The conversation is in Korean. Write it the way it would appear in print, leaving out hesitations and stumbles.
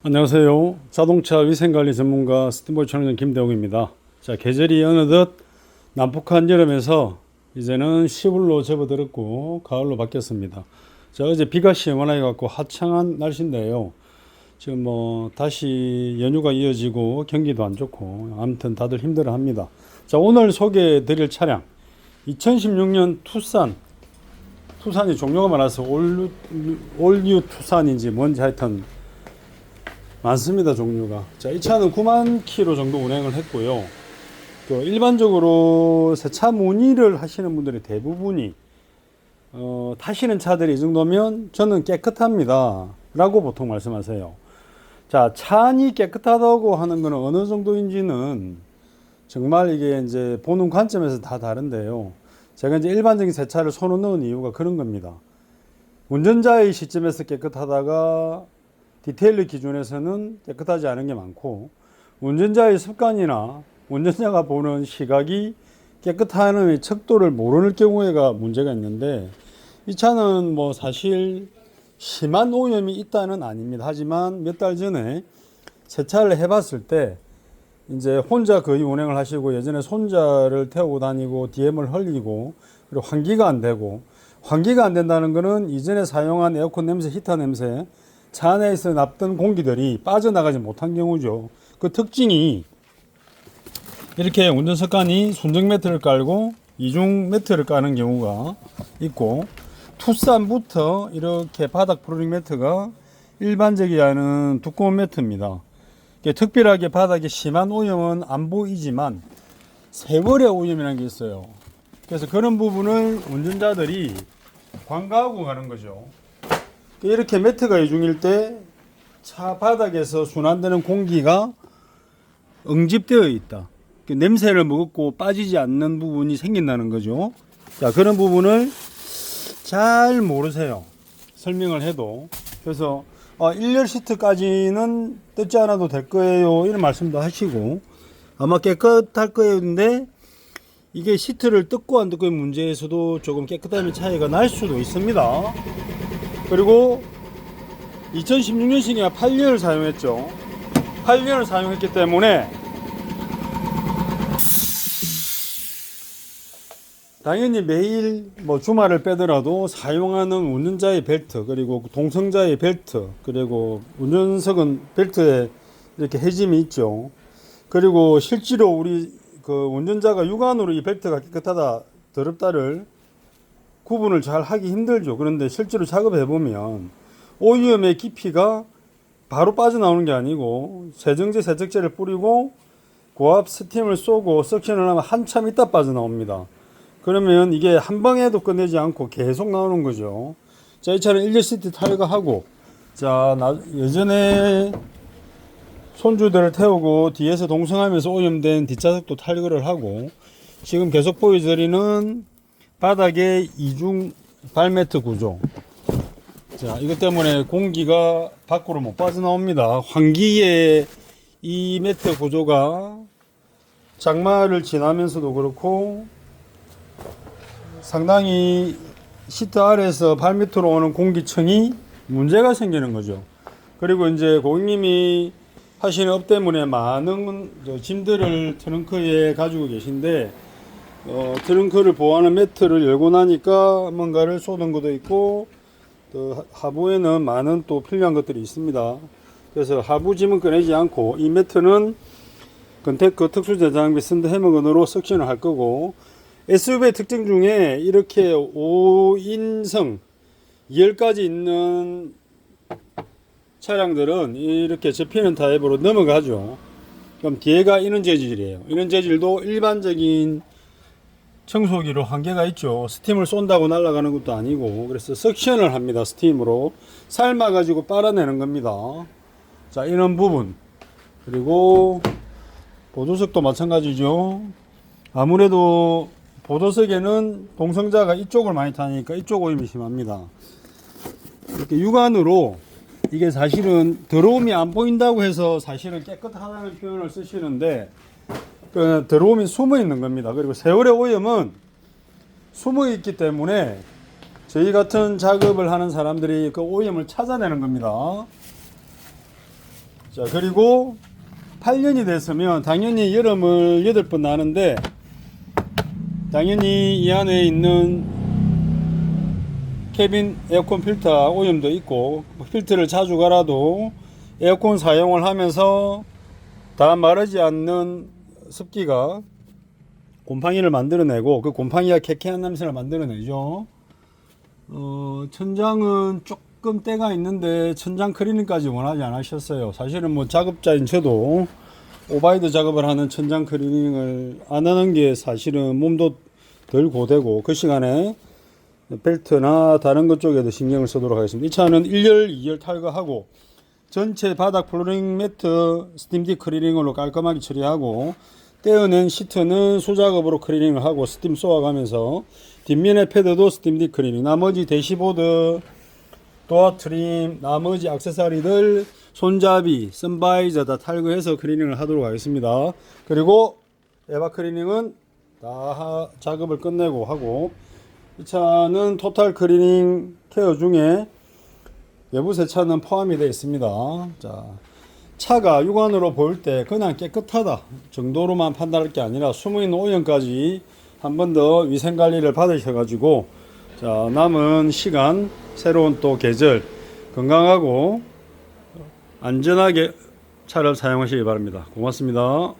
안녕하세요. 자동차 위생관리 전문가 스팀보이 촬영장 김대웅입니다. 자, 계절이 어느덧 남북한 여름에서 이제는 시울로 접어들었고 가을로 바뀌었습니다. 자, 어제 비가 시원하게 갖고 화창한 날씨인데요. 지금 다시 연휴가 이어지고 경기도 안 좋고 아무튼 다들 힘들어 합니다. 자, 오늘 소개해 드릴 차량 2016년 투산이 종류가 많아서 올뉴 투산인지 뭔지 하여튼 많습니다, 종류가. 자, 이 차는 9만 킬로 정도 운행을 했고요. 일반적으로 세차 문의를 하시는 분들이 대부분이 타시는 차들이 이 정도면 저는 깨끗합니다 라고 보통 말씀하세요. 자, 차안이 깨끗하다고 하는 것은 어느 정도인지는 정말 이게 이제 보는 관점에서 다 다른데요. 제가 이제 일반적인 세차를 손을 넣은 이유가 그런 겁니다. 운전자의 시점에서 깨끗하다가 디테일 기준에서는 깨끗하지 않은 게 많고, 운전자의 습관이나 운전자가 보는 시각이 깨끗한 척도를 모르는 경우에가 문제가 있는데, 이 차는 사실 심한 오염이 있다는 아닙니다. 하지만 몇 달 전에 세차를 해봤을 때 이제 혼자 거의 운행을 하시고, 예전에 손자를 태우고 다니고 DM을 흘리고, 그리고 환기가 안 되고, 환기가 안 된다는 것은 이전에 사용한 에어컨 냄새, 히터 냄새, 차 안에서 납던 공기들이 빠져나가지 못한 경우죠. 그 특징이 이렇게 운전 습관이 순정 매트를 깔고 이중 매트를 까는 경우가 있고, 투싼부터 이렇게 바닥 프로링 매트가 일반적이 않은 두꺼운 매트입니다. 특별하게 바닥에 심한 오염은 안 보이지만 세월의 오염이라는 게 있어요. 그래서 그런 부분을 운전자들이 관가하고 가는 거죠. 이렇게 매트가 이중일 때 차 바닥에서 순환되는 공기가 응집되어 있다. 냄새를 머금고 빠지지 않는 부분이 생긴다는 거죠. 자, 그런 부분을 잘 모르세요, 설명을 해도. 그래서 1열 시트까지는 뜯지 않아도 될 거예요, 이런 말씀도 하시고, 아마 깨끗할 거예요. 근데 이게 시트를 뜯고 안 뜯고의 문제에서도 조금 깨끗함의 차이가 날 수도 있습니다. 그리고 2016년식이나 8년을 사용했죠. 8년을 사용했기 때문에 당연히 매일 주말을 빼더라도 사용하는 운전자의 벨트, 그리고 동성자의 벨트, 그리고 운전석은 벨트에 이렇게 해짐이 있죠. 그리고 실제로 우리 운전자가 육안으로 이 벨트가 깨끗하다 더럽다를 구분을 잘 하기 힘들죠. 그런데 실제로 작업해 보면 오염의 깊이가 바로 빠져나오는 게 아니고, 세정제, 세척제를 뿌리고 고압 스팀을 쏘고 석션을 하면 한참 있다 빠져나옵니다. 그러면 이게 한 방에도 끝내지 않고 계속 나오는 거죠. 자, 이 차는 1열 시트 탈거하고, 자, 예전에 손주들을 태우고 뒤에서 동성하면서 오염된 뒷좌석도 탈거를 하고, 지금 계속 보여드리는 바닥에 이중 발매트 구조. 자, 이것 때문에 공기가 밖으로 못 빠져나옵니다. 환기에 이 매트 구조가 장마를 지나면서도 그렇고 상당히 시트 아래에서 발 밑으로 오는 공기층이 문제가 생기는 거죠. 그리고 이제 고객님이 하시는 업 때문에 많은 짐들을 트렁크에 가지고 계신데, 트렁크를 보호하는 매트를 열고 나니까 뭔가를 쏟은 것도 있고, 또 하부에는 많은 또 필요한 것들이 있습니다. 그래서 하부 짐은 꺼내지 않고 이 매트는 건테크 특수 제작비 샌드 해머건으로 석션을 할 거고, SUV의 특징 중에 이렇게 5인승 2열까지 있는 차량들은 이렇게 접히는 타입으로 넘어가죠. 그럼 뒤에가 이런 재질이에요. 이런 재질도 일반적인 청소기로 한계가 있죠. 스팀을 쏜다고 날아가는 것도 아니고, 그래서 석션을 합니다. 스팀으로 삶아 가지고 빨아내는 겁니다. 자, 이런 부분. 그리고 보조석도 마찬가지죠. 아무래도 보조석에는 동성자가 이쪽을 많이 타니까 이쪽 오염이 심합니다. 이렇게 육안으로 이게 사실은 더러움이 안 보인다고 해서 사실은 깨끗하다는 표현을 쓰시는데, 더러움이 숨어 있는 겁니다. 그리고 세월의 오염은 숨어 있기 때문에 저희 같은 작업을 하는 사람들이 그 오염을 찾아내는 겁니다. 자, 그리고 8년이 됐으면 당연히 여름을 8번 나는데 당연히 이 안에 있는 캐빈 에어컨 필터 오염도 있고 필터를 자주 갈아도 에어컨 사용을 하면서 다 마르지 않는 습기가 곰팡이를 만들어내고 그 곰팡이가 쾌쾌한 냄새를 만들어내죠. 천장은 조금 때가 있는데 천장 클리닝까지 원하지 않으셨어요. 사실은 뭐 작업자인 저도 오바이드 작업을 하는 천장 클리닝을 안 하는 게 사실은 몸도 덜 고되고 그 시간에 벨트나 다른 것 쪽에도 신경을 쓰도록 하겠습니다. 이 차는 1열, 2열 탈거하고 전체 바닥 플로링 매트 스팀 클리닝으로 깔끔하게 처리하고 떼어낸 시트는 수작업으로 클리닝을 하고 스팀 쏘아가면서 뒷면의 패드도 스팀 클리닝, 나머지 대시보드, 도어 트림, 나머지 액세서리들, 손잡이, 선바이저 다 탈거해서 클리닝을 하도록 하겠습니다. 그리고 에바 클리닝은 다 작업을 끝내고 하고 이 차는 토탈 클리닝 케어 중에 외부 세차는 포함이 되어 있습니다. 자, 차가 육안으로 볼 때 그냥 깨끗하다 정도로만 판단할 게 아니라 숨어있는 오염까지 한 번 더 위생관리를 받으셔가지고 자, 남은 시간 새로운 또 계절 건강하고 안전하게 차를 사용하시기 바랍니다. 고맙습니다.